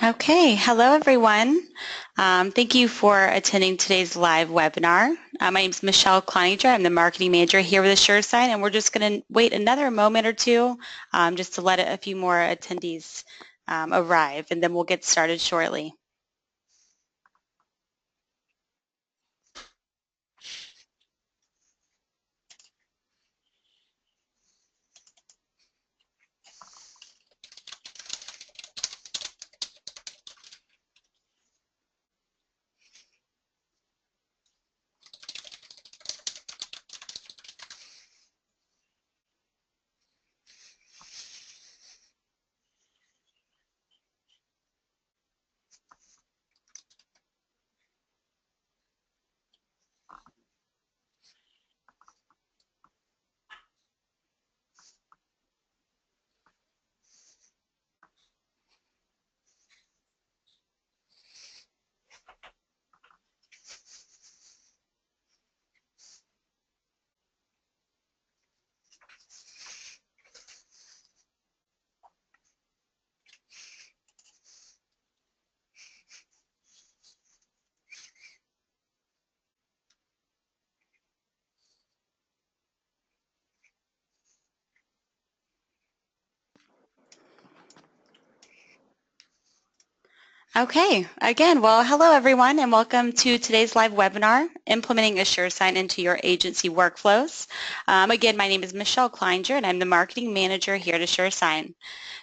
Okay, hello everyone. Thank you for attending today's live webinar. My name is Michelle Cloninger. I'm the marketing manager here with AssureSign, and we're just going to wait another moment or two just to let a few more attendees arrive, and then we'll get started shortly. Okay, again, well, hello everyone and welcome to today's live webinar, Implementing AssureSign into Your Agency Workflows. Again, my name is Michelle Cloninger and I'm the Marketing Manager here at AssureSign.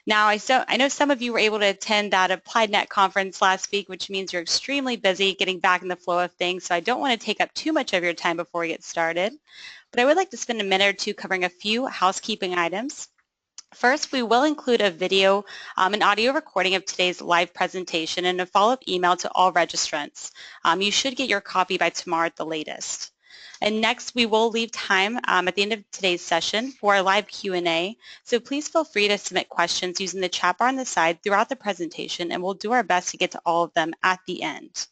Now, I know some of you were able to attend that AppliedNet conference last week, which means you're extremely busy getting back in the flow of things, so I don't want to take up too much of your time before we get started. But I would like to spend a minute or two covering a few housekeeping items. First, we will include a video and audio recording of today's live presentation and a follow-up email to all registrants. You should get your copy by tomorrow at the latest. And next, we will leave time at the end of today's session for a live Q&A. So please feel free to submit questions using the chat bar on the side throughout the presentation, and we'll do our best to get to all of them at the end.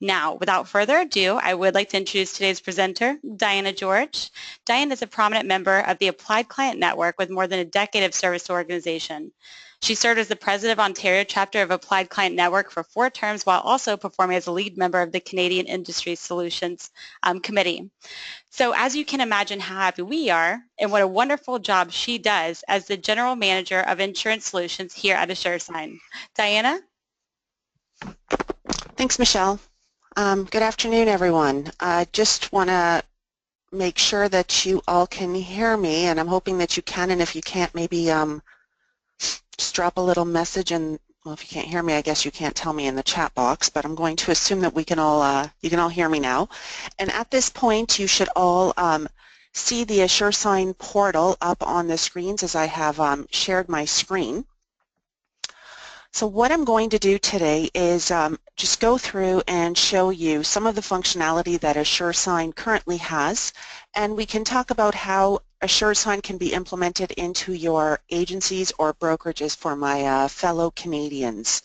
Now, without further ado, I would like to introduce today's presenter, Diana George. Diana is a prominent member of the Applied Client Network with more than a decade of service to organization. She served as the president of Ontario chapter of Applied Client Network for 4 terms while also performing as a lead member of the Canadian Industry Solutions Committee. So as you can imagine how happy we are and what a wonderful job she does as the General Manager of Insurance Solutions here at AssureSign. Diana? Thanks, Michelle. Good afternoon, everyone. I just want to make sure that you all can hear me, and I'm hoping that you can, and if you can't, maybe just drop a little message, and well, if you can't hear me, I guess you can't tell me in the chat box, but I'm going to assume that we can all, you can all hear me now. And at this point, you should all see the AssureSign portal up on the screens as I have shared my screen. So what I'm going to do today is just go through and show you some of the functionality that AssureSign currently has, and we can talk about how AssureSign can be implemented into your agencies or brokerages for my fellow Canadians.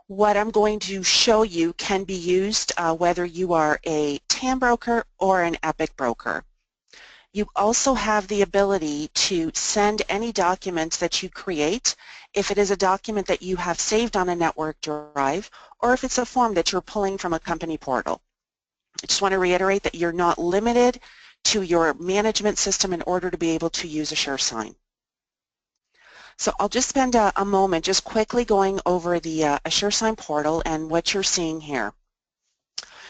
What I'm going to show you can be used whether you are a TAM broker or an Epic broker. You also have the ability to send any documents that you create, if it is a document that you have saved on a network drive, or if it's a form that you're pulling from a company portal. I just want to reiterate that you're not limited to your management system in order to be able to use AssureSign. So I'll just spend a moment just quickly going over the AssureSign portal and what you're seeing here.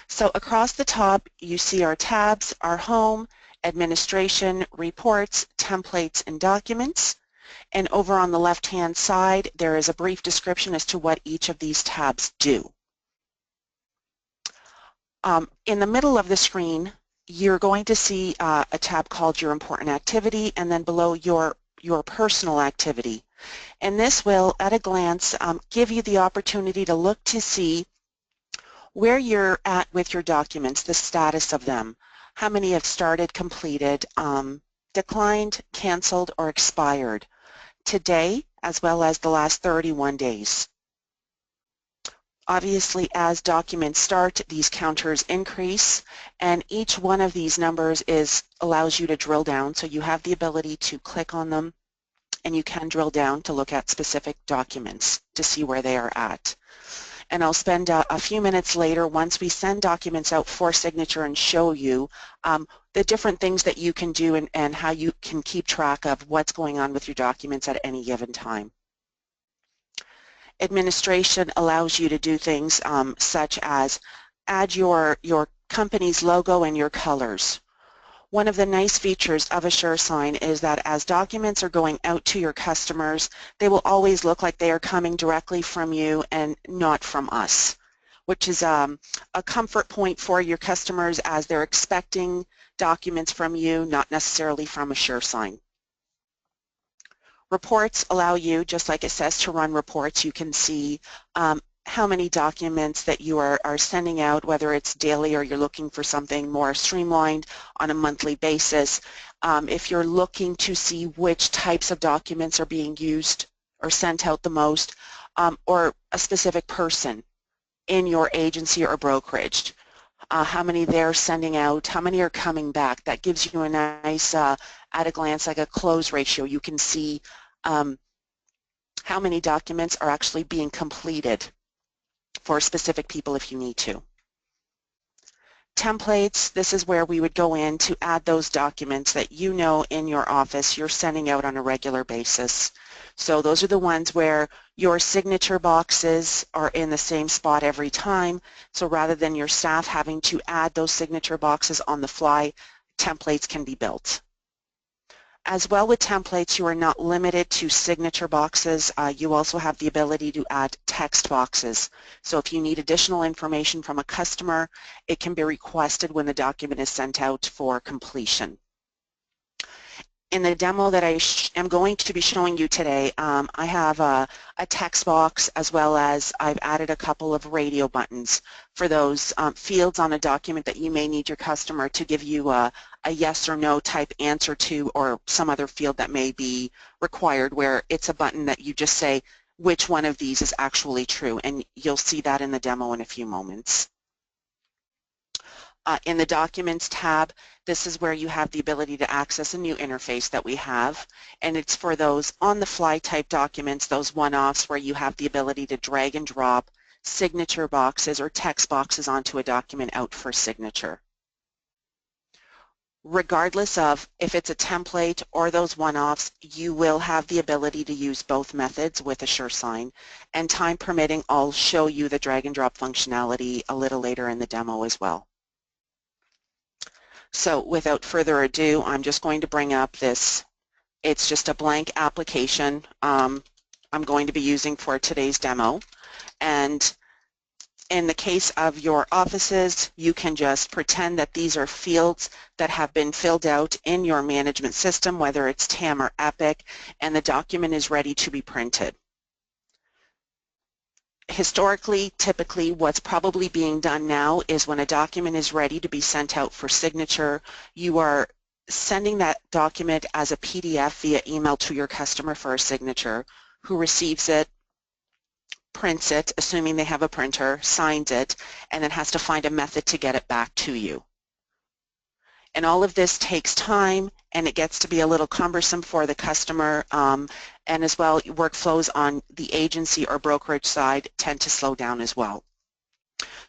So across the top, you see our tabs, our home, administration, reports, templates, and documents. And over on the left-hand side, there is a brief description as to what each of these tabs do. In the middle of the screen, you're going to see a tab called Your Important Activity, and then below Your Personal Activity. And this will, at a glance, give you the opportunity to look to see where you're at with your documents, the status of them, how many have started, completed, declined, canceled, or expired today, as well as the last 31 days. Obviously, as documents start, these counters increase, and each one of these numbers allows you to drill down, so you have the ability to click on them and you can drill down to look at specific documents to see where they are at. And I'll spend a few minutes later, once we send documents out for signature, and show you the different things that you can do and how you can keep track of what's going on with your documents at any given time. Administration allows you to do things such as add your company's logo and your colors. One of the nice features of AssureSign is that as documents are going out to your customers, they will always look like they are coming directly from you and not from us, which is a comfort point for your customers as they're expecting documents from you, not necessarily from AssureSign. Reports allow you, just like it says, to run reports. You can see how many documents that you are sending out, whether it's daily or you're looking for something more streamlined on a monthly basis. If you're looking to see which types of documents are being used or sent out the most, or a specific person in your agency or brokerage, how many they're sending out, how many are coming back. That gives you a nice, at a glance, like a close ratio. You can see how many documents are actually being completed for specific people if you need to. Templates, this is where we would go in to add those documents that you know in your office you're sending out on a regular basis. So those are the ones where your signature boxes are in the same spot every time. So rather than your staff having to add those signature boxes on the fly, templates can be built. As well with templates, you are not limited to signature boxes. You also have the ability to add text boxes. So if you need additional information from a customer, it can be requested when the document is sent out for completion. In the demo that I am going to be showing you today, I have a text box, as well as I've added a couple of radio buttons for those fields on a document that you may need your customer to give you a yes or no type answer to, or some other field that may be required where it's a button that you just say which one of these is actually true, and you'll see that in the demo in a few moments. In the Documents tab, this is where you have the ability to access a new interface that we have, and it's for those on-the-fly type documents, those one-offs where you have the ability to drag and drop signature boxes or text boxes onto a document out for signature. Regardless of if it's a template or those one-offs, you will have the ability to use both methods with AssureSign, and time permitting, I'll show you the drag and drop functionality a little later in the demo as well. So without further ado, I'm just going to bring up this. It's just a blank application I'm going to be using for today's demo. And in the case of your offices, you can just pretend that these are fields that have been filled out in your management system, whether it's TAM or Epic, and the document is ready to be printed. Historically, typically what's probably being done now is when a document is ready to be sent out for signature, you are sending that document as a PDF via email to your customer for a signature, who receives it, prints it, assuming they have a printer, signs it, and then has to find a method to get it back to you. And all of this takes time, and it gets to be a little cumbersome for the customer, and as well, workflows on the agency or brokerage side tend to slow down as well.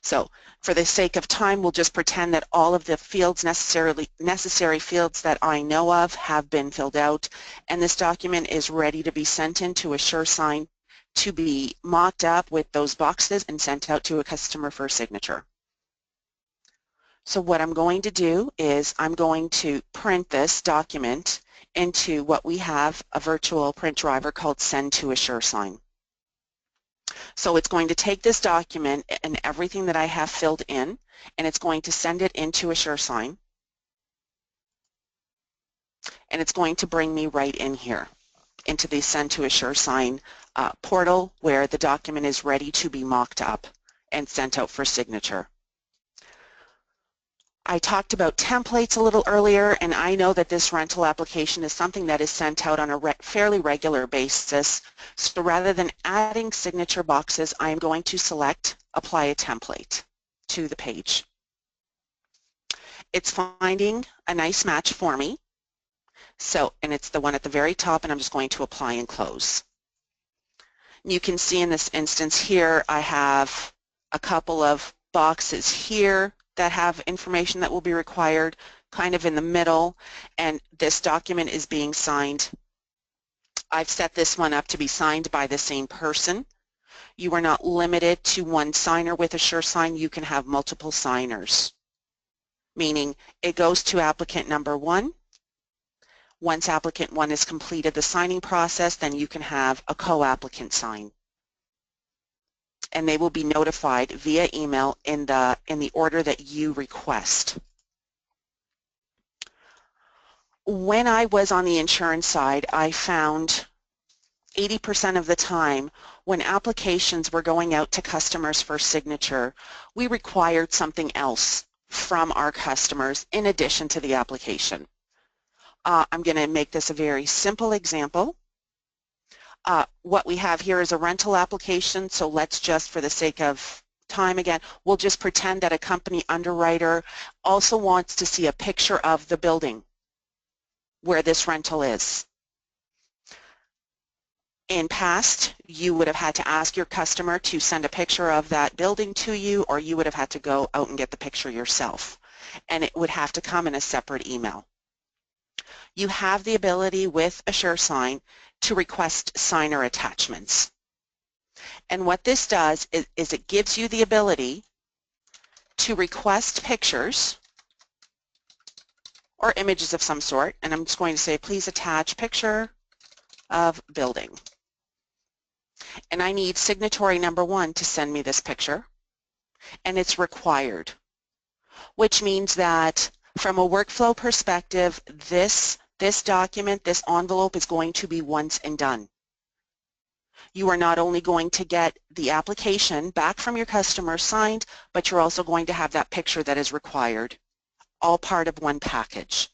So for the sake of time, we'll just pretend that all of the fields, necessary fields that I know of, have been filled out, and this document is ready to be sent into AssureSign to be mocked up with those boxes and sent out to a customer for signature. So what I'm going to do is I'm going to print this document into what we have, a virtual print driver called Send to AssureSign. So it's going to take this document and everything that I have filled in, and it's going to send it into AssureSign, and it's going to bring me right in here into the Send to AssureSign portal, where the document is ready to be mocked up and sent out for signature. I talked about templates a little earlier, and I know that this rental application is something that is sent out on a fairly regular basis. So rather than adding signature boxes, I am going to select Apply a Template to the page. It's finding a nice match for me. So, and it's the one at the very top, and I'm just going to apply and close. You can see in this instance here, I have a couple of boxes here that have information that will be required, kind of in the middle, and this document is being signed. I've set this one up to be signed by the same person. You are not limited to one signer with AssureSign. You can have multiple signers, meaning it goes to applicant number one. Once applicant one has completed the signing process, then you can have a co-applicant sign, and they will be notified via email in the order that you request. When I was on the insurance side, I found 80% of the time when applications were going out to customers for signature, we required something else from our customers in addition to the application. I'm going to make this a very simple example. What we have here is a rental application, so let's just, for the sake of time again, we'll just pretend that a company underwriter also wants to see a picture of the building where this rental is. In past, you would have had to ask your customer to send a picture of that building to you, or you would have had to go out and get the picture yourself, and it would have to come in a separate email. You have the ability with AssureSign to request signer attachments. And what this does is it gives you the ability to request pictures or images of some sort, and I'm just going to say, please attach picture of building. And I need signatory number one to send me this picture, and it's required, which means that from a workflow perspective, this document, this envelope is going to be once and done. You are not only going to get the application back from your customer signed, but you're also going to have that picture that is required, all part of one package.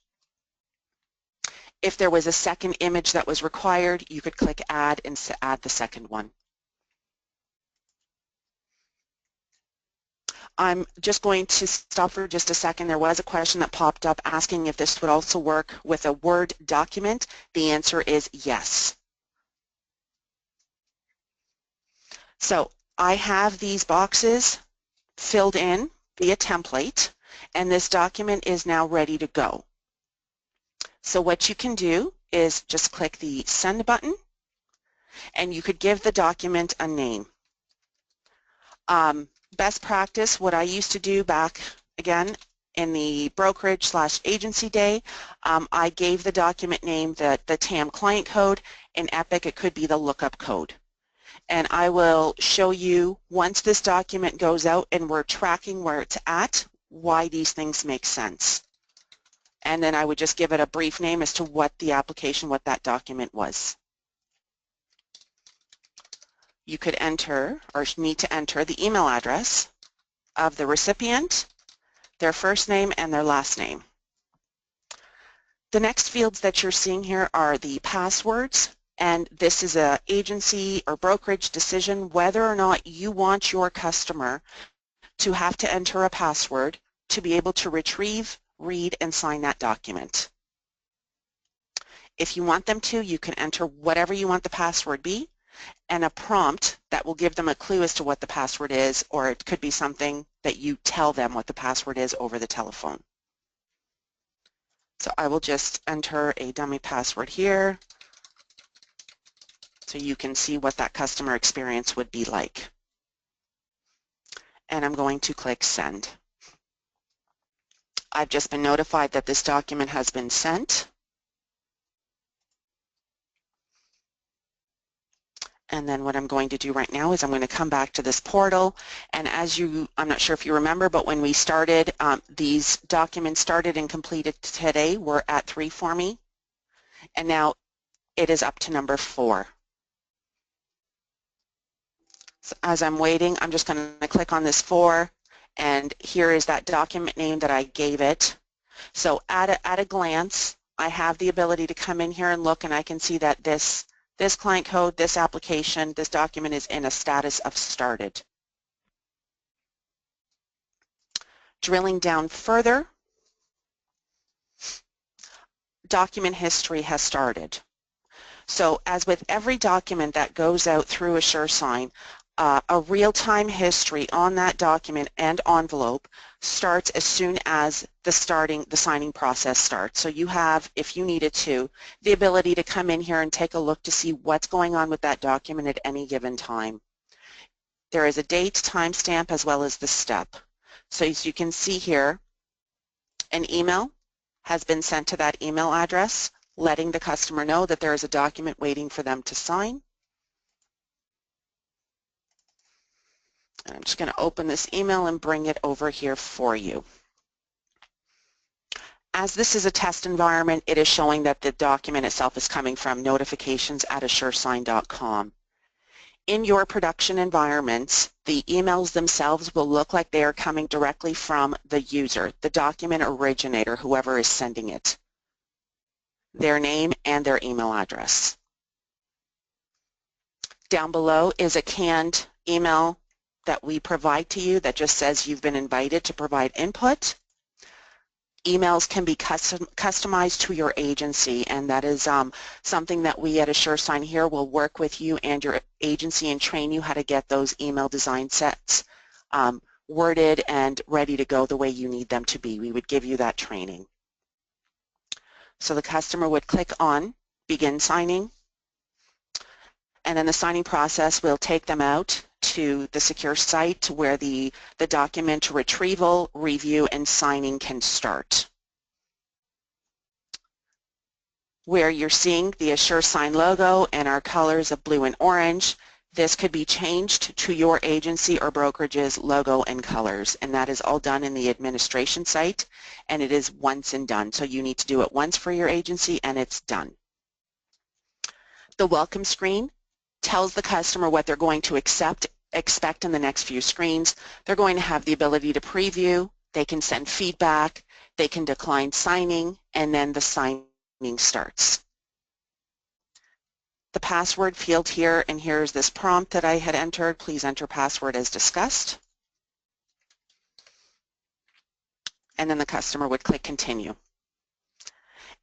If there was a second image that was required, you could click add and add the second one. I'm just going to stop for just a second. There was a question that popped up asking if this would also work with a Word document. The answer is yes. So I have these boxes filled in via template, and this document is now ready to go. So what you can do is just click the send button, and you could give the document a name. Best practice, what I used to do back, again, in the brokerage/agency day, I gave the document name the TAM client code. In Epic, it could be the lookup code. And I will show you, once this document goes out and we're tracking where it's at, why these things make sense. And then I would just give it a brief name as to what the application, what that document was. You could enter, or need to enter, the email address of the recipient, their first name, and their last name. The next fields that you're seeing here are the passwords, and this is an agency or brokerage decision whether or not you want your customer to have to enter a password to be able to retrieve, read, and sign that document. If you want them to, you can enter whatever you want the password be, and a prompt that will give them a clue as to what the password is, or it could be something that you tell them what the password is over the telephone. So I will just enter a dummy password here so you can see what that customer experience would be like. And I'm going to click send. I've just been notified that this document has been sent. And then what I'm going to do right now is I'm going to come back to this portal, and I'm not sure if you remember, but when we started, these documents started and completed today were at 3 for me, and now it is up to number 4. So as I'm waiting, I'm just going to click on this 4, and here is that document name that I gave it. So at a glance, I have the ability to come in here and look, and I can see that this client code, this application, this document is in a status of started. Drilling down further, document history has started. So as with every document that goes out through AssureSign, a real-time history on that document and envelope starts as soon as the signing process starts. So you have, if you needed to, the ability to come in here and take a look to see what's going on with that document at any given time. There is a date, timestamp, as well as the step. So as you can see here, an email has been sent to that email address, letting the customer know that there is a document waiting for them to sign. And I'm just going to open this email and bring it over here for you. As this is a test environment, it is showing that the document itself is coming from notifications@assuresign.com. In your production environments, the emails themselves will look like they are coming directly from the user, the document originator, whoever is sending it, their name and their email address. Down below is a canned email that we provide to you that just says you've been invited to provide input. Emails can be customized to your agency, and that is something that we at AssureSign here will work with you and your agency and train you how to get those email design sets worded and ready to go the way you need them to be. We would give you that training. So the customer would click on Begin Signing, and then the signing process will take them out to the secure site where the document retrieval, review, and signing can start. Where you're seeing the AssureSign logo and our colors of blue and orange, this could be changed to your agency or brokerage's logo and colors, and that is all done in the administration site, and it is once and done. So you need to do it once for your agency and it's done. The welcome screen tells the customer what they're going to expect in the next few screens. They're going to have the ability to preview, they can send feedback, they can decline signing, and then the signing starts. The password field here, and here's this prompt that I had entered. Please enter password as discussed. And then the customer would click continue.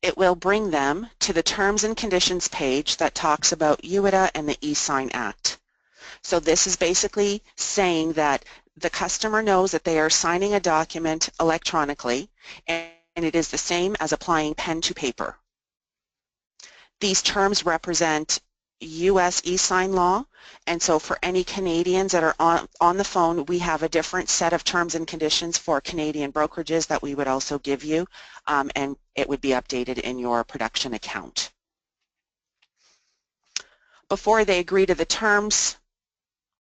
It will bring them to the terms and conditions page that talks about UITA and the eSign Act. So this is basically saying that the customer knows that they are signing a document electronically, and it is the same as applying pen to paper. These terms represent U.S. eSign law, and so for any Canadians that are on the phone, we have a different set of terms and conditions for Canadian brokerages that we would also give you, and it would be updated in your production account. Before they agree to the terms,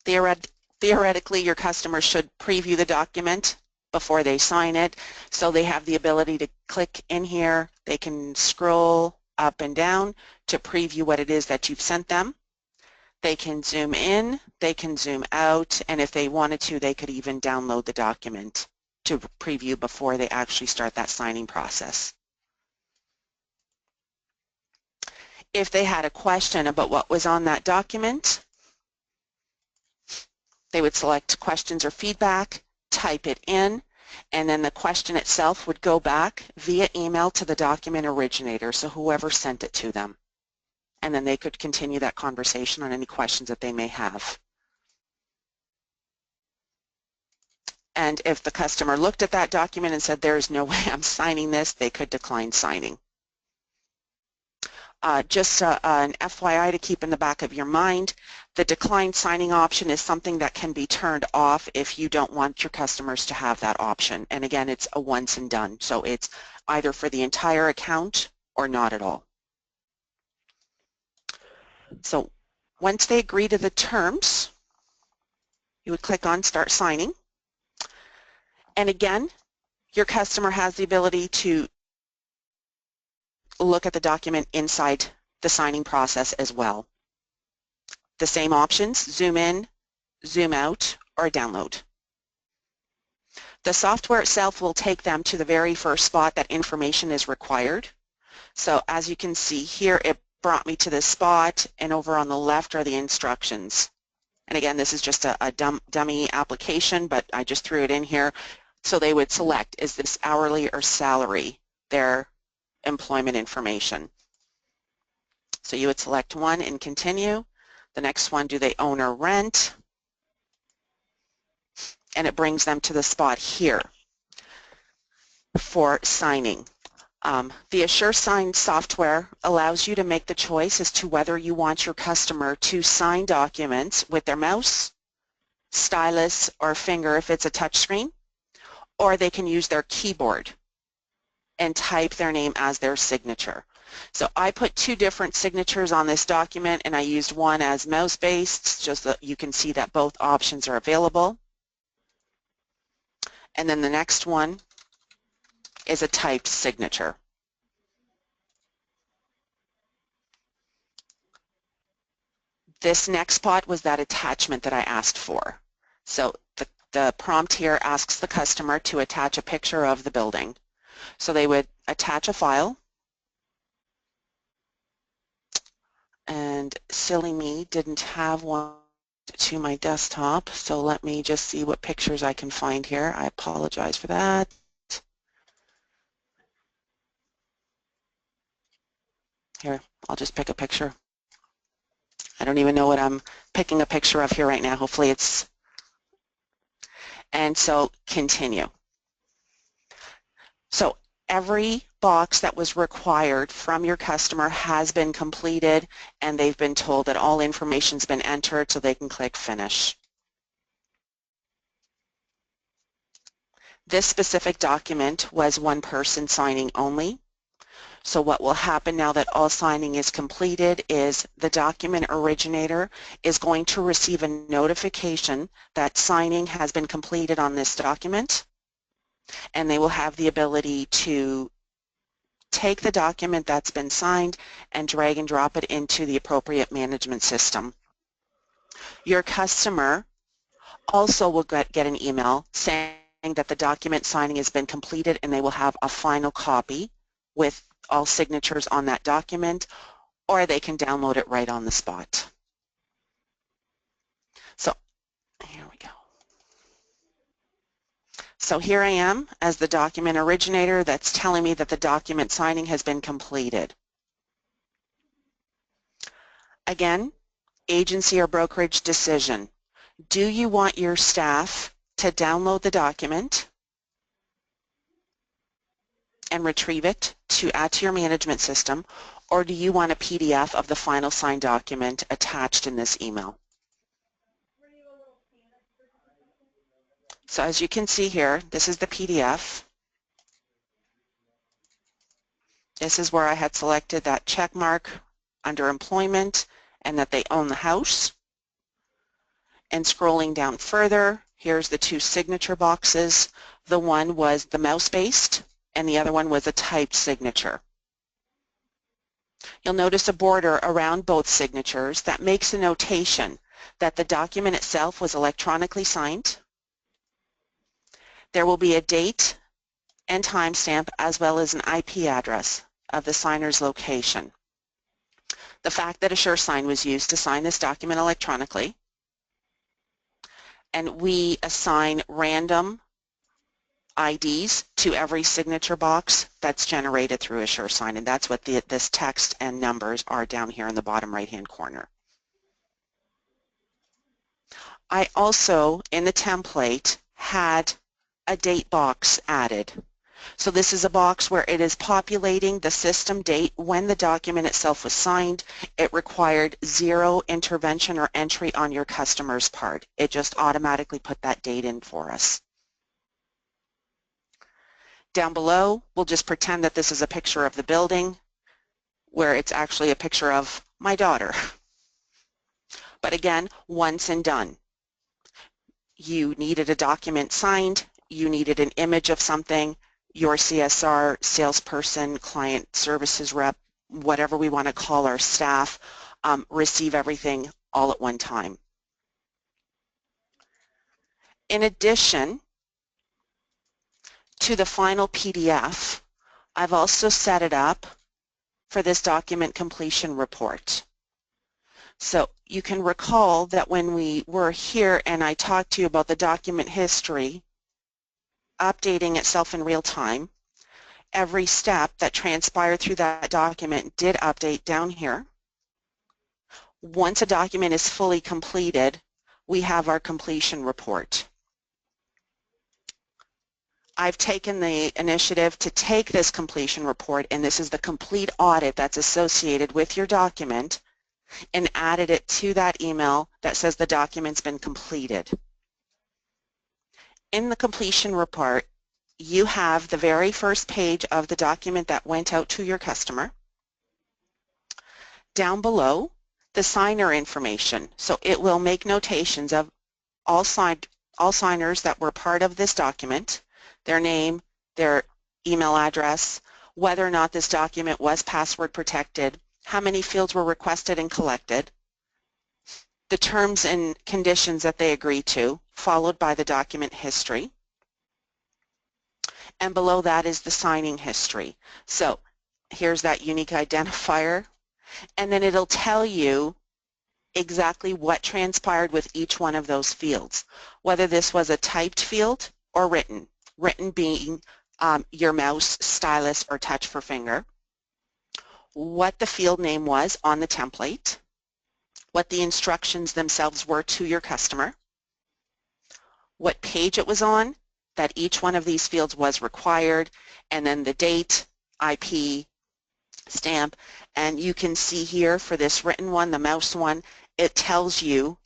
theoretically your customer should preview the document before they sign it, so they have the ability to click in here. They can scroll up and down to preview what it is that you've sent them. They can zoom in, they can zoom out, and if they wanted to, they could even download the document to preview before they actually start that signing process. If they had a question about what was on that document, they would select questions or feedback, type it in, and then the question itself would go back via email to the document originator, so whoever sent it to them. And then they could continue that conversation on any questions that they may have. And if the customer looked at that document and said, there is no way I'm signing this, they could decline signing. Just an FYI to keep in the back of your mind, the decline signing option is something that can be turned off if you don't want your customers to have that option. And again, it's a once and done, so it's either for the entire account or not at all. So once they agree to the terms, you would click on Start Signing. And again, your customer has the ability to look at the document inside the signing process as well. The same options, zoom in, zoom out, or download. The software itself will take them to the very first spot that information is required. So as you can see here, it brought me to this spot, and over on the left are the instructions. And again, this is just a dummy application, but I just threw it in here. So they would select, is this hourly or salary? Their employment information. So you would select one and continue. The next one, do they own or rent? And it brings them to the spot here for signing. The AssureSign software allows you to make the choice as to whether you want your customer to sign documents with their mouse, stylus, or finger if it's a touchscreen, or they can use their keyboard and type their name as their signature. So I put two different signatures on this document, and I used one as mouse-based just so that you can see that both options are available. And then the next one is a typed signature. This next spot was that attachment that I asked for. So the prompt here asks the customer to attach a picture of the building. So they would attach a file, and silly me didn't have one to my desktop, so let me just see what pictures I can find here. I apologize for that. Here, I'll just pick a picture. I don't even know what I'm picking a picture of here right now. Hopefully it's... And so continue. So every box that was required from your customer has been completed, and they've been told that all information's been entered, so they can click Finish. This specific document was one person signing only. So what will happen now that all signing is completed is the document originator is going to receive a notification that signing has been completed on this document, and they will have the ability to take the document that's been signed and drag and drop it into the appropriate management system. Your customer also will get an email saying that the document signing has been completed, and they will have a final copy with all signatures on that document, or they can download it right on the spot. So here we go. So here I am as the document originator that's telling me that the document signing has been completed. Again, agency or brokerage decision. Do you want your staff to download the document and retrieve it to add to your management system, or do you want a PDF of the final signed document attached in this email? So as you can see here, this is the PDF. This is where I had selected that check mark under employment and that they own the house. And scrolling down further, here's the two signature boxes. The one was the mouse-based, and the other one was a typed signature. You'll notice a border around both signatures that makes a notation that the document itself was electronically signed. There will be a date and timestamp as well as an IP address of the signer's location. The fact that AssureSign was used to sign this document electronically, and we assign random IDs to every signature box that's generated through AssureSign, and that's what this text and numbers are down here in the bottom right-hand corner. I also, in the template, had a date box added. So this is a box where it is populating the system date when the document itself was signed. It required zero intervention or entry on your customer's part. It just automatically put that date in for us. Down below, we'll just pretend that this is a picture of the building where it's actually a picture of my daughter. But again, once and done. You needed a document signed, you needed an image of something, your CSR, salesperson, client services rep, whatever we want to call our staff, receive everything all at one time. In addition to the final PDF, I've also set it up for this document completion report. So you can recall that when we were here and I talked to you about the document history updating itself in real time, every step that transpired through that document did update down here. Once a document is fully completed, we have our completion report. I've taken the initiative to take this completion report, and this is the complete audit that's associated with your document, and added it to that email that says the document's been completed. In the completion report, you have the very first page of the document that went out to your customer. Down below, the signer information. So it will make notations of all signers that were part of this document, their name, their email address, whether or not this document was password protected, how many fields were requested and collected, the terms and conditions that they agreed to, followed by the document history. And below that is the signing history. So here's that unique identifier, and then it'll tell you exactly what transpired with each one of those fields, whether this was a typed field or written, written being your mouse, stylus, or touch for finger, what the field name was on the template, what the instructions themselves were to your customer, what page it was on, that each one of these fields was required, and then the date, IP, stamp, and you can see here for this written one, the mouse one, it tells you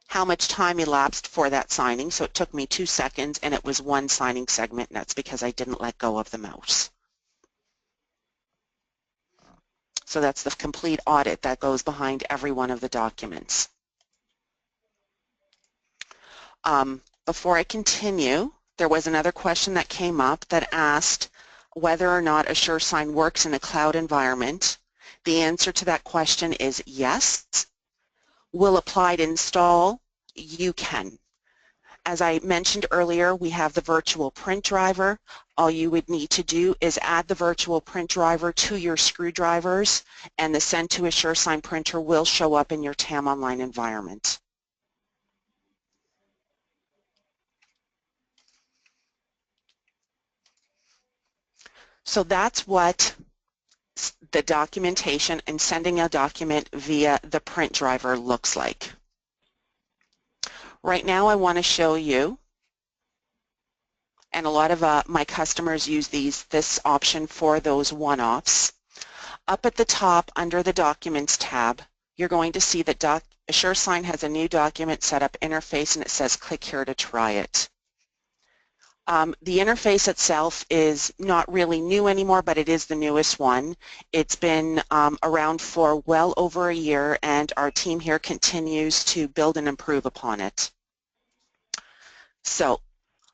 how much time elapsed for that signing. So it took me 2 seconds and it was one signing segment, and that's because I didn't let go of the mouse. So that's the complete audit that goes behind every one of the documents. Before I continue, there was another question that came up that asked whether or not AssureSign works in a cloud environment. The answer to that question is yes. Will Applied install? You can. As I mentioned earlier, we have the virtual print driver. All you would need to do is add the virtual print driver to your screwdrivers, and the Send to AssureSign printer will show up in your TAM Online environment. So that's what the documentation and sending a document via the print driver looks like. Right now I want to show you, and a lot of my customers use this option for those one-offs. Up at the top under the Documents tab, you're going to see that AssureSign has a new document setup interface, and it says click here to try it. The interface itself is not really new anymore, but it is the newest one. It's been around for well over a year, and our team here continues to build and improve upon it. So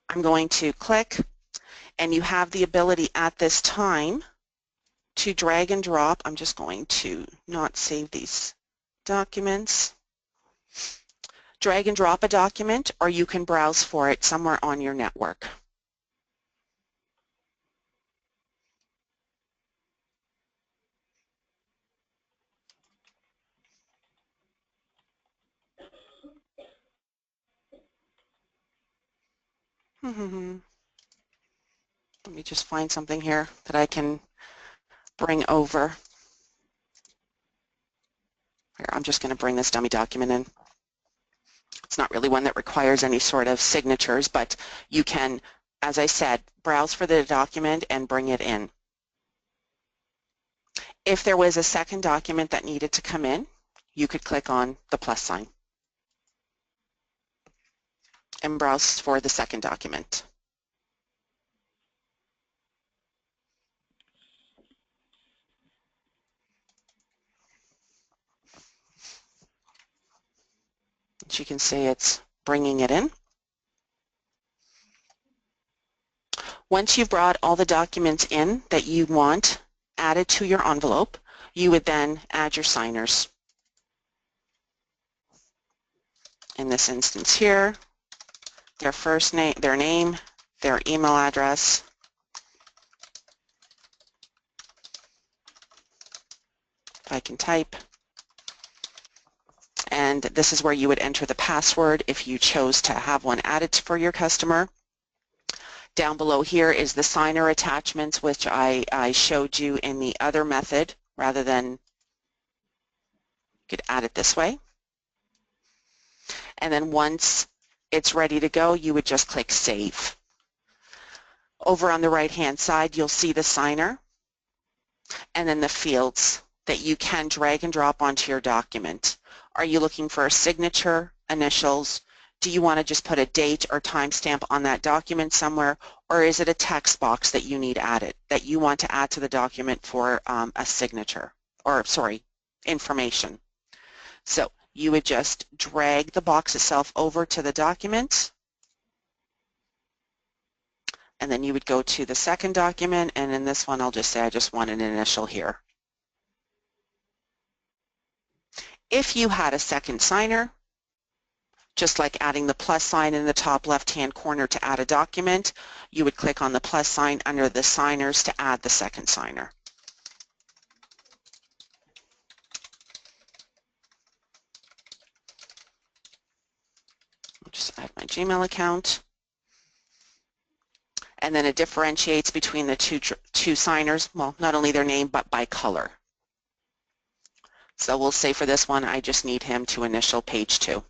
I'm going to click, and you have the ability at this time to drag and drop. I'm just going to not save these documents. Drag and drop a document, or you can browse for it somewhere on your network. Let me just find something here that I can bring over. Here, I'm just going to bring this dummy document in. It's not really one that requires any sort of signatures, but you can, as I said, browse for the document and bring it in. If there was a second document that needed to come in, you could click on the plus sign and browse for the second document. As you can see, it's bringing it in. Once you've brought all the documents in that you want added to your envelope, you would then add your signers. In this instance here, their first name, their name, their email address, if I can type, and this is where you would enter the password if you chose to have one added for your customer. Down below here is the signer attachments, which I showed you in the other method, rather than you could add it this way. And then once it's ready to go, you would just click Save. Over on the right-hand side, you'll see the signer and then the fields that you can drag and drop onto your document. Are you looking for a signature, initials? Do you want to just put a date or timestamp on that document somewhere, or is it a text box that you need added, that you want to add to the document for a signature, or sorry, information? So you would just drag the box itself over to the document, and then you would go to the second document, and in this one I'll just say I just want an initial here. If you had a second signer, just like adding the plus sign in the top left-hand corner to add a document, you would click on the plus sign under the signers to add the second signer. I'll just add my Gmail account. And then it differentiates between the two signers, well, not only their name, but by color. So we'll say for this one, I just need him to initial page 2.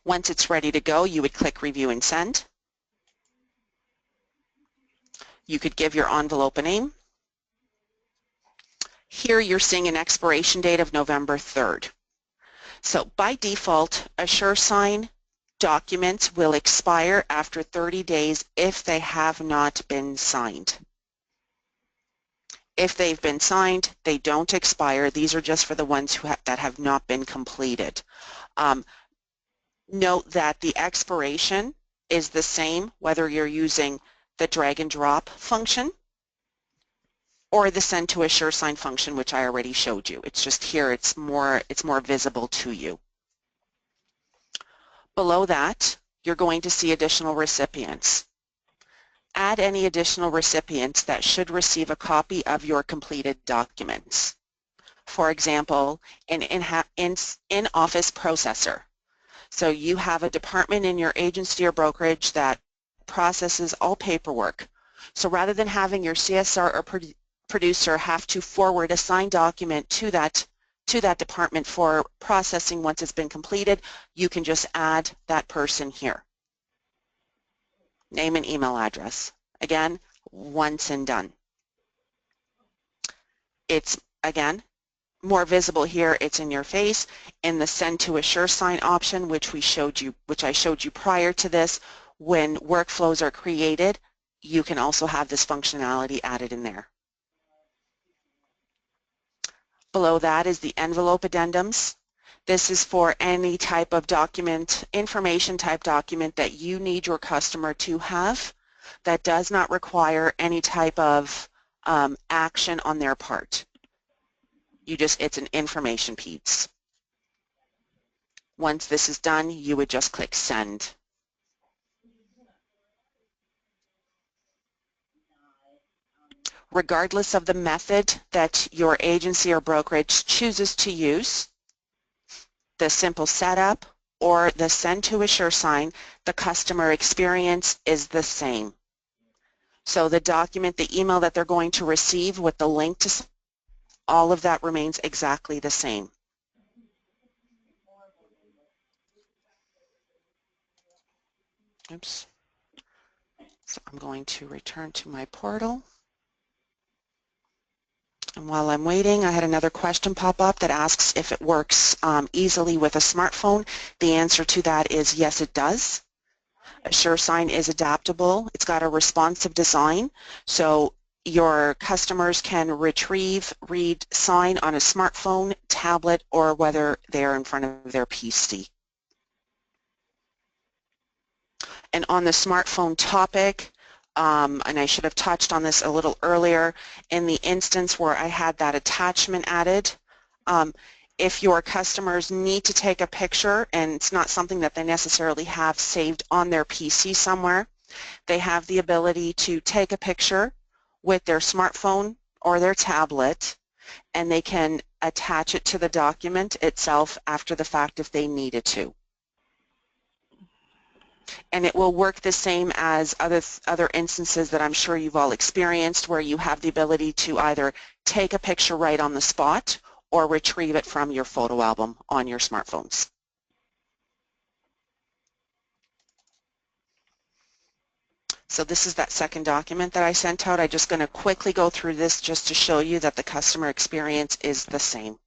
Once it's ready to go, you would click Review and Send. You could give your envelope a name. Here you're seeing an expiration date of November 3rd. So by default, AssureSign documents will expire after 30 days if they have not been signed. If they've been signed, they don't expire. These are just for the ones that have not been completed. Note that the expiration is the same whether you're using the drag and drop function or the send to AssureSign function, which I already showed you. It's just here it's more visible to you. Below that, you're going to see additional recipients. Add any additional recipients that should receive a copy of your completed documents. For example, an in-office processor. So you have a department in your agency or brokerage that processes all paperwork. So rather than having your CSR or producer have to forward a signed document to that department for processing once it's been completed, you can just add that person here. Name and email address. Again, once and done. It's, again, more visible here. It's in your face. In the Send to AssureSign option, which I showed you prior to this, when workflows are created, you can also have this functionality added in there. Below that is the envelope addendums. This is for any type of document, information type document that you need your customer to have that does not require any type of action on their part. It's an information piece. Once this is done, you would just click Send. Regardless of the method that your agency or brokerage chooses to use, the simple setup or the Send to AssureSign, the customer experience is the same. So the document, the email that they're going to receive with the link to all of that remains exactly the same. Oops. So I'm going to return to my portal. And while I'm waiting, I had another question pop up that asks if it works easily with a smartphone. The answer to that is yes, it does. AssureSign is adaptable. It's got a responsive design, so your customers can retrieve, read, sign on a smartphone, tablet, or whether they're in front of their PC. And on the smartphone topic, and I should have touched on this a little earlier, in the instance where I had that attachment added, if your customers need to take a picture and it's not something that they necessarily have saved on their PC somewhere, they have the ability to take a picture with their smartphone or their tablet, and they can attach it to the document itself after the fact if they needed to. And it will work the same as other instances that I'm sure you've all experienced, where you have the ability to either take a picture right on the spot or retrieve it from your photo album on your smartphones. So this is that second document that I sent out. I'm just going to quickly go through this just to show you that the customer experience is the same.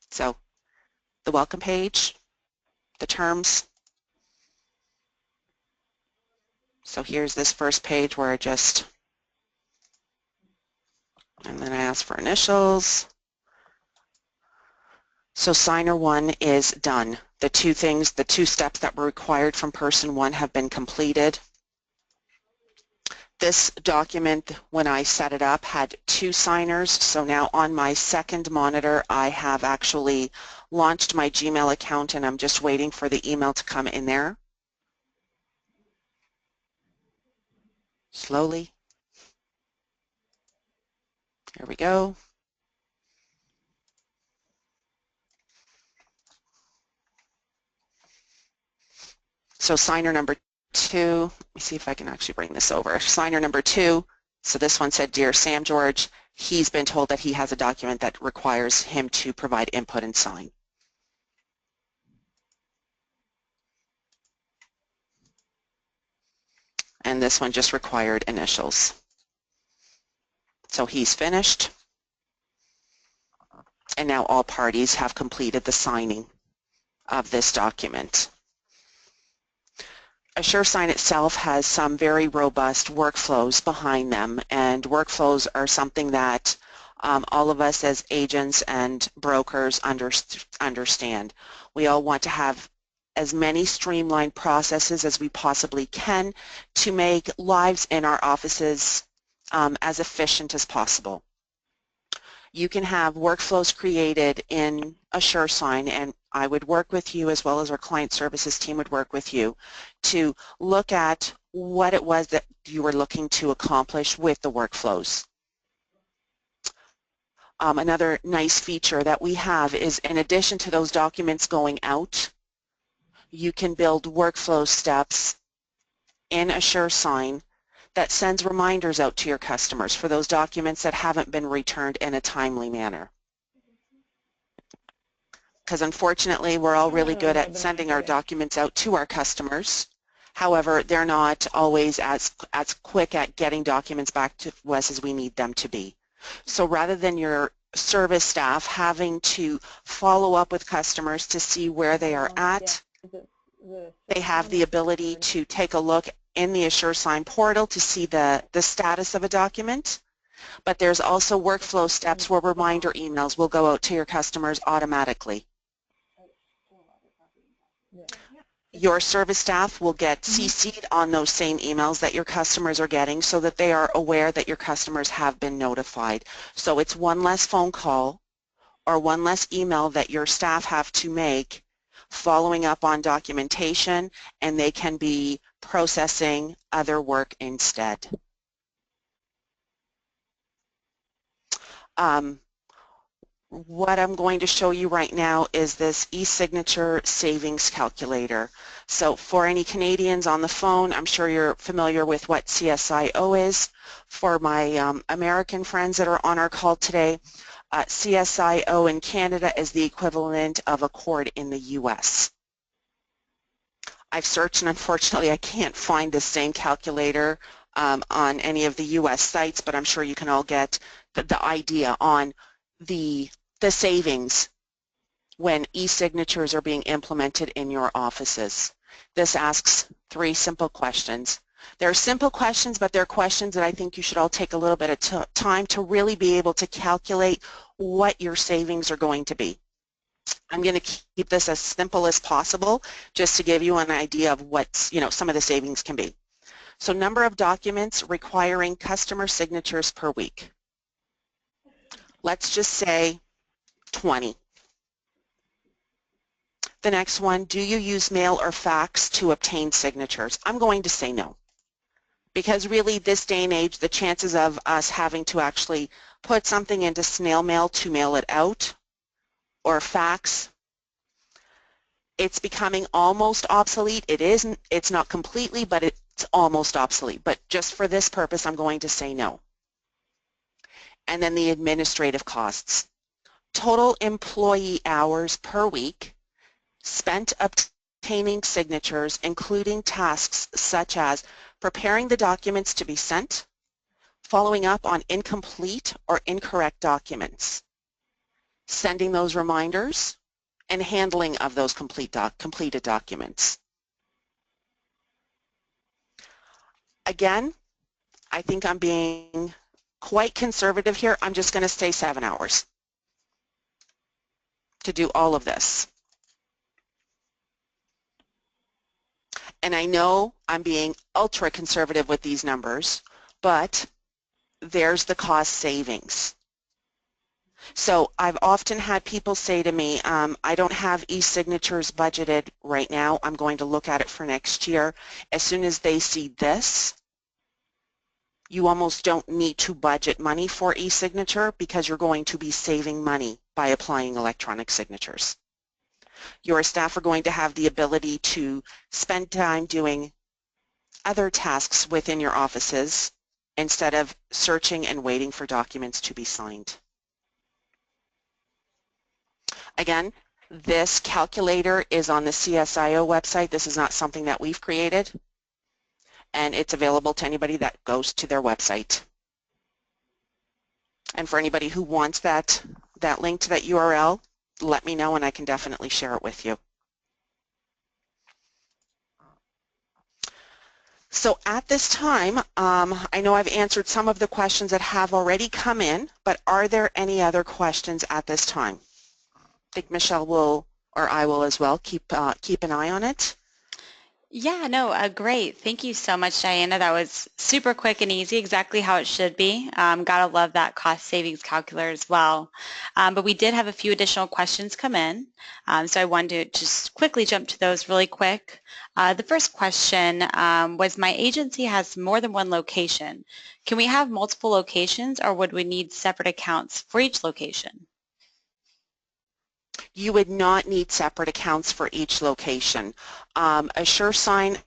So the welcome page, the terms. So here's this first page where and then I ask for initials. So signer 1 is done. The two steps that were required from person 1 have been completed. This document, when I set it up, had 2 signers. So now on my second monitor, I have actually launched my Gmail account and I'm just waiting for the email to come in there. Slowly. Here we go. So signer number 2, let me see if I can actually bring this over. Signer number 2, so this one said, Dear Sam George, he's been told that he has a document that requires him to provide input and sign. And this one just required initials. So he's finished. And now all parties have completed the signing of this document. AssureSign itself has some very robust workflows behind them, and workflows are something that all of us as agents and brokers understand. We all want to have as many streamlined processes as we possibly can to make lives in our offices as efficient as possible. You can have workflows created in AssureSign, and I would work with you, as well as our client services team would work with you, to look at what it was that you were looking to accomplish with the workflows. Another nice feature that we have is, in addition to those documents going out, you can build workflow steps in AssureSign that sends reminders out to your customers for those documents that haven't been returned in a timely manner. Because unfortunately, we're all really good at sending our documents out to our customers. However, they're not always as quick at getting documents back to us as we need them to be. So rather than your service staff having to follow up with customers to see where they are at, they have the ability to take a look in the AssureSign portal to see the status of a document. But there's also workflow steps where reminder emails will go out to your customers automatically. Your service staff will get CC'd on those same emails that your customers are getting, so that they are aware that your customers have been notified. So it's one less phone call or one less email that your staff have to make following up on documentation, and they can be processing other work instead. What I'm going to show you right now is this e-signature savings calculator. So for any Canadians on the phone, I'm sure you're familiar with what CSIO is. For my American friends that are on our call today, CSIO in Canada is the equivalent of ACORD in the US. I've searched, and unfortunately I can't find the same calculator on any of the US sites, but I'm sure you can all get the idea on the savings when e-signatures are being implemented in your offices. This asks 3 simple questions. They're simple questions, but they're questions that I think you should all take a little bit of time to really be able to calculate what your savings are going to be. I'm going to keep this as simple as possible just to give you an idea of what some of the savings can be. So number of documents requiring customer signatures per week. Let's just say 20. The next one, do you use mail or fax to obtain signatures? I'm going to say no, because really this day and age, the chances of us having to actually put something into snail mail to mail it out or fax, It's becoming almost obsolete. It's not completely, but it's almost obsolete. But just for this purpose, I'm going to say no. And then the administrative costs. Total employee hours per week spent obtaining signatures, including tasks such as preparing the documents to be sent, following up on incomplete or incorrect documents, sending those reminders, and handling of those completed documents. Again, I think I'm being quite conservative here. I'm just going to say 7 hours to do all of this. And I know I'm being ultra conservative with these numbers, but there's the cost savings. So I've often had people say to me, I don't have e-signatures budgeted right now. I'm going to look at it for next year. As soon as they see this, you almost don't need to budget money for e-signature because you're going to be saving money by applying electronic signatures. Your staff are going to have the ability to spend time doing other tasks within your offices instead of searching and waiting for documents to be signed. Again, this calculator is on the CSIO website. This is not something that we've created, and it's available to anybody that goes to their website. And for anybody who wants that link to that URL, let me know and I can definitely share it with you. So at this time, I know I've answered some of the questions that have already come in, but are there any other questions at this time? I think Michelle will, or I will as well, keep an eye on it. Yeah, no, great. Thank you so much, Diana. That was super quick and easy, exactly how it should be. Gotta love that cost savings calculator as well. But we did have a few additional questions come in, so I wanted to just quickly jump to those really quick. The first question was, my agency has more than one location. Can we have multiple locations, or would we need separate accounts for each location? You would not need separate accounts for each location. AssureSign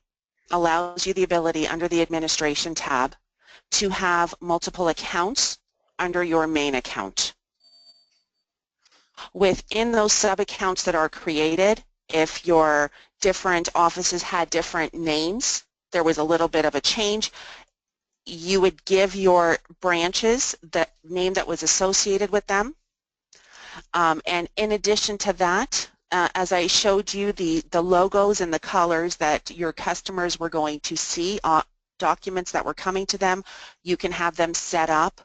allows you the ability under the Administration tab to have multiple accounts under your main account. Within those sub-accounts that are created, if your different offices had different names, there was a little bit of a change, you would give your branches the name that was associated with them. And in addition to that, as I showed you the logos and the colors that your customers were going to see, documents that were coming to them, you can have them set up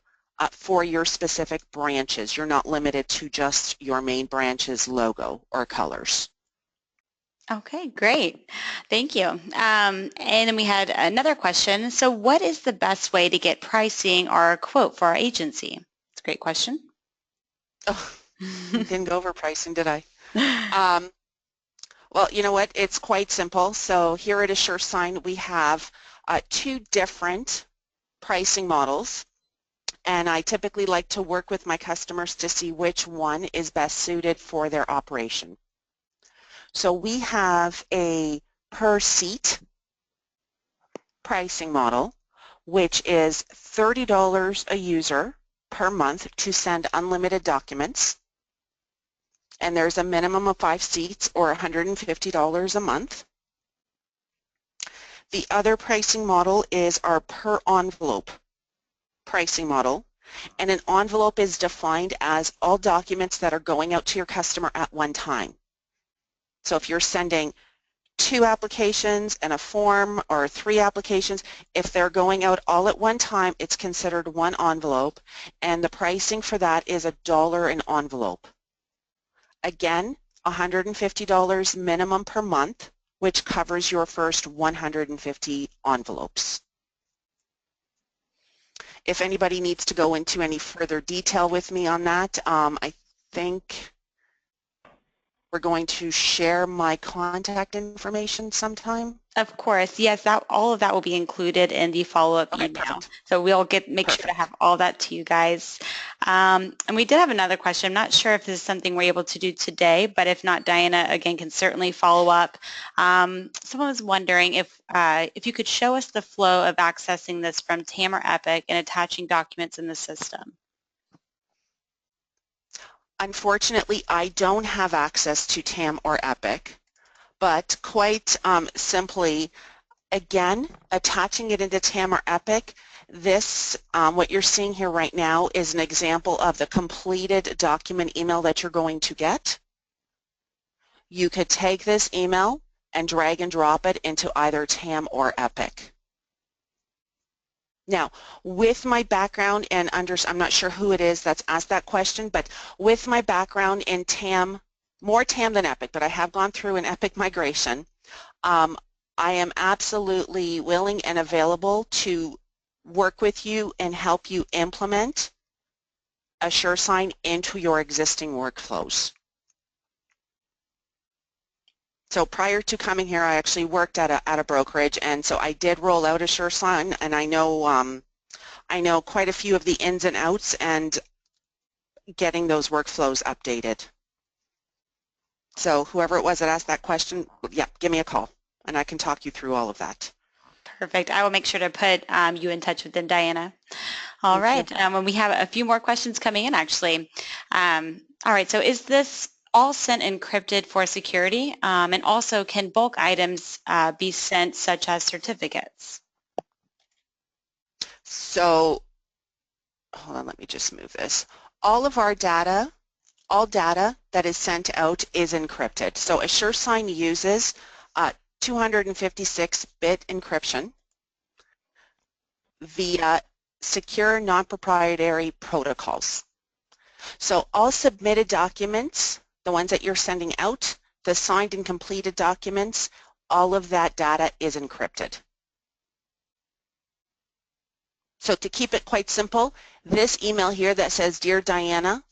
for your specific branches. You're not limited to just your main branch's logo or colors. Okay, great. Thank you. And then we had another question. So what is the best way to get pricing or a quote for our agency? It's a great question. Oh, didn't go over pricing, did I? Well, you know what? It's quite simple. So here at AssureSign, we have 2 different pricing models. And I typically like to work with my customers to see which one is best suited for their operation. So we have a per seat pricing model, which is $30 a user per month to send unlimited documents. And there's a minimum of 5 seats or $150 a month. The other pricing model is our per envelope pricing model, and an envelope is defined as all documents that are going out to your customer at one time. So if you're sending 2 applications and a form, or 3 applications, if they're going out all at one time, it's considered one envelope, and the pricing for that is $1 an envelope. Again, $150 minimum per month, which covers your first 150 envelopes. If anybody needs to go into any further detail with me on that, I think we're going to share my contact information sometime. Of course, yes, that all of that will be included in the follow-up Okay, email. perfect. So we'll make sure to Perfect. have all that to you guys. And we did have another question. I'm not sure if this is something we're able to do today, but if not, Diana, again, can certainly follow up. Someone was wondering if you could show us the flow of accessing this from TAM or Epic and attaching documents in the system. Unfortunately, I don't have access to TAM or Epic, but quite simply, again, attaching it into TAM or Epic, this, what you're seeing here right now is an example of the completed document email that you're going to get. You could take this email and drag and drop it into either TAM or Epic. Now, with my background and I'm not sure who it is that's asked that question, but with my background in TAM, more TAM than Epic, but I have gone through an Epic migration, I am absolutely willing and available to work with you and help you implement AssureSign into your existing workflows. So prior to coming here, I actually worked at a brokerage, and so I did roll out AssureSign, and I know quite a few of the ins and outs and getting those workflows updated. So whoever it was that asked that question, yeah, give me a call, and I can talk you through all of that. Perfect. I will make sure to put you in touch with them, Diana. All Thank you. right. And we have a few more questions coming in, actually. All right. So is this all sent encrypted for security? And also, can bulk items be sent, such as certificates? So, hold on, let me just move this. All of our data, all data that is sent out is encrypted. So AssureSign uses 256-bit encryption via secure non-proprietary protocols. So all submitted documents, the ones that you're sending out, the signed and completed documents, all of that data is encrypted. So to keep it quite simple, this email here that says, Dear Diana,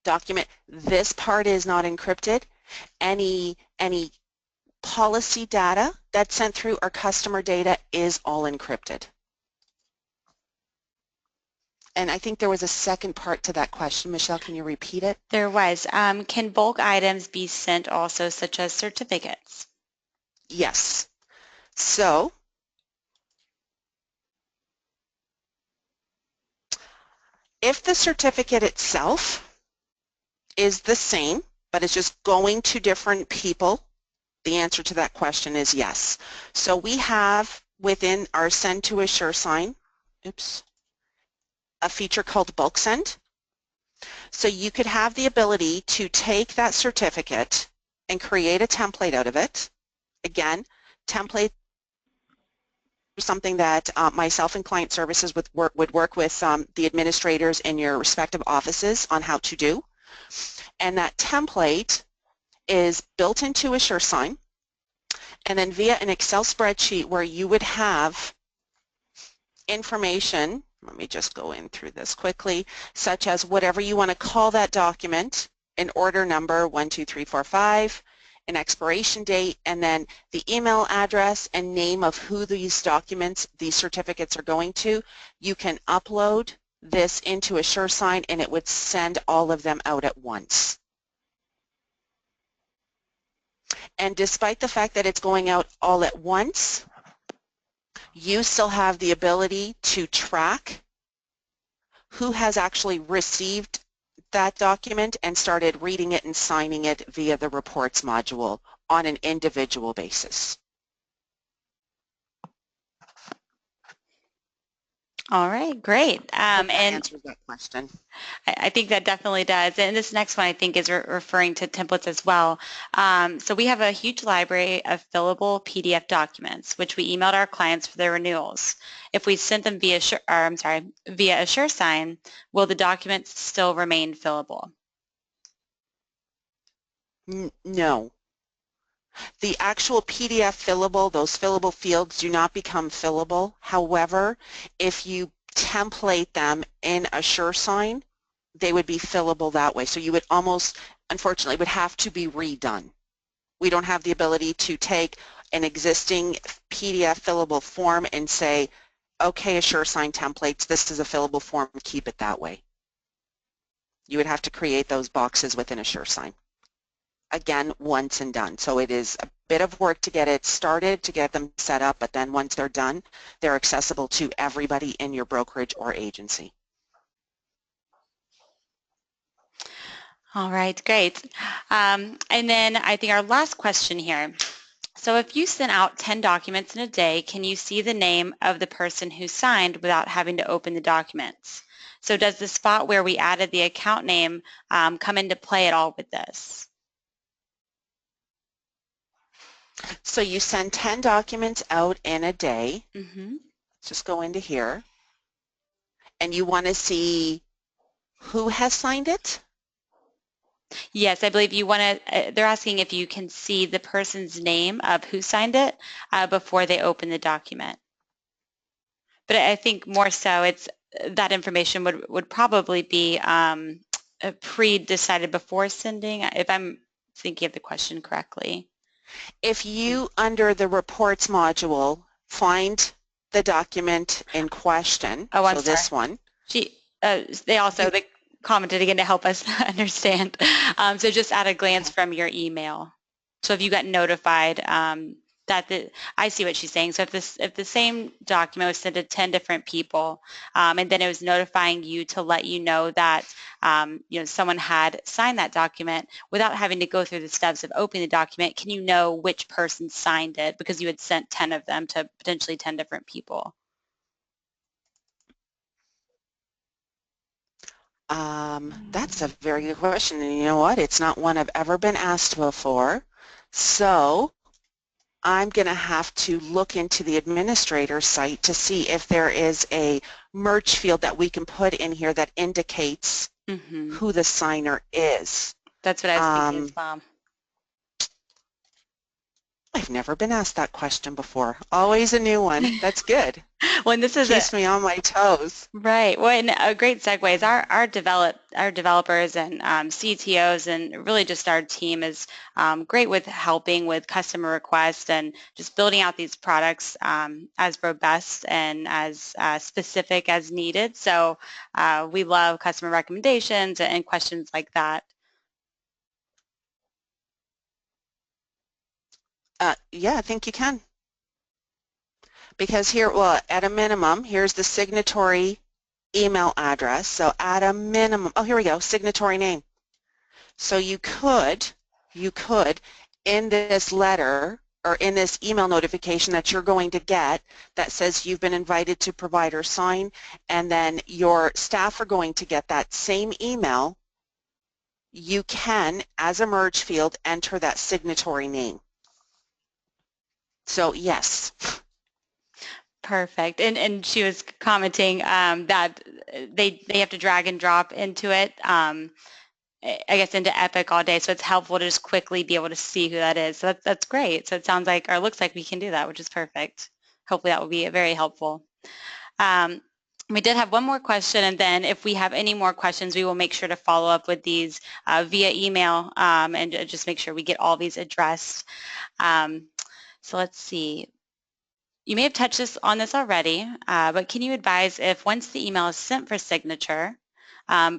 document, this part is not encrypted. Any policy data that's sent through our customer data is all encrypted. And I think there was a second part to that question. Michelle, can you repeat it? There was. Can bulk items be sent also, such as certificates? Yes. So if the certificate itself is the same, but it's just going to different people, the answer to that question is yes. So we have within our Send to AssureSign, a feature called Bulk Send. So you could have the ability to take that certificate and create a template out of it. Again, template is something that myself and client services would work with the administrators in your respective offices on how to do. And that template is built into AssureSign, and then via an Excel spreadsheet where you would have information, let me just go in through this quickly, such as whatever you want to call that document, an order number 12345, an expiration date, and then the email address and name of who these documents, these certificates are going to. You can upload this into AssureSign and it would send all of them out at once. And despite the fact that it's going out all at once, you still have the ability to track who has actually received that document and started reading it and signing it via the reports module on an individual basis. All right, great. Hope that And answers that question. I think that definitely does. And this next one, I think, is referring to templates as well. So we have a huge library of fillable PDF documents, which we emailed our clients for their renewals. If we sent them via AssureSign, will the documents still remain fillable? No. The actual PDF fillable, those fillable fields do not become fillable. However, if you template them in AssureSign, they would be fillable that way. So you would almost, unfortunately, would have to be redone. We don't have the ability to take an existing PDF fillable form and say, okay, AssureSign templates, this is a fillable form, keep it that way. You would have to create those boxes within AssureSign. Again, once and done. So it is a bit of work to get it started, to get them set up, but then once they're done, they're accessible to everybody in your brokerage or agency. All right, great. And then I think our last question here. So if you sent out 10 documents in a day, can you see the name of the person who signed without having to open the documents? So does the spot where we added the account name come into play at all with this? So you send 10 documents out in a day. Mm-hmm. Let's just go into here. And you want to see who has signed it? Yes, I believe you want to, they're asking if you can see the person's name of who signed it before they open the document. But I think more so it's that information would probably be pre-decided before sending, if I'm thinking of the question correctly. If you, under the reports module, find the document in question, Oh, I'm so sorry. this one. They commented again to help us understand. So just at a glance Okay. from your email. So if you got notified I see what she's saying. So if the same document was sent to 10 different people, and then it was notifying you to let you know that someone had signed that document without having to go through the steps of opening the document, can you know which person signed it because you had sent 10 of them to potentially 10 different people? That's a very good question, and you know what? It's not one I've ever been asked before. So I'm going to have to look into the administrator site to see if there is a merge field that we can put in here that indicates who the signer is. That's what I was thinking as well. I've never been asked that question before. Always a new one. That's good. When this is Keeps me on my toes. right. Well, and a great segue is our developers and CTOs and really just our team is great with helping with customer requests and just building out these products as robust and as specific as needed. So we love customer recommendations and questions like that. Yeah, I think you can. Because here, well, at a minimum, here's the signatory email address. So at a minimum, oh, here we go, signatory name. So you could, in this letter or in this email notification that you're going to get that says you've been invited to provide or sign, and then your staff are going to get that same email, you can, as a merge field, enter that signatory name. So yes. Perfect. And she was commenting that they have to drag and drop into it, I guess into Epic all day, so it's helpful to just quickly be able to see who that is. So that's great. So it sounds like, or looks like we can do that, which is perfect. Hopefully that will be very helpful. We did have one more question, and then if we have any more questions, we will make sure to follow up with these via email and just make sure we get all these addressed. So let's see. You may have touched on this already, but can you advise if once the email is sent for signature,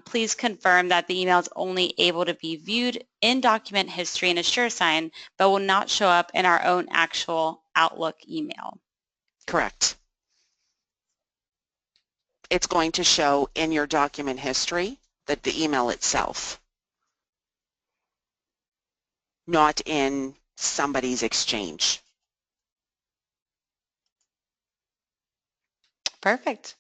please confirm that the email is only able to be viewed in document history in AssureSign, but will not show up in our own actual Outlook email? Correct. It's going to show in your document history that the email itself, not in somebody's exchange. Perfect.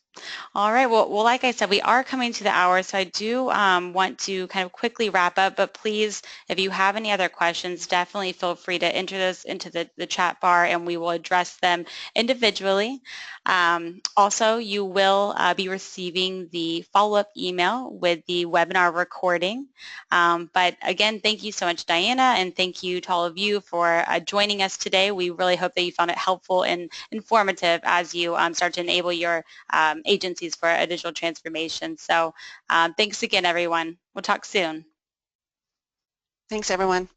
All right. Well, like I said, we are coming to the hour, so I do want to kind of quickly wrap up, but please, if you have any other questions, definitely feel free to enter those into the chat bar and we will address them individually. Also, you will be receiving the follow-up email with the webinar recording. But again, thank you so much, Diana, and thank you to all of you for joining us today. We really hope that you found it helpful and informative as you start to enable your agencies for a digital transformation. So thanks again, everyone. We'll talk soon. Thanks, everyone.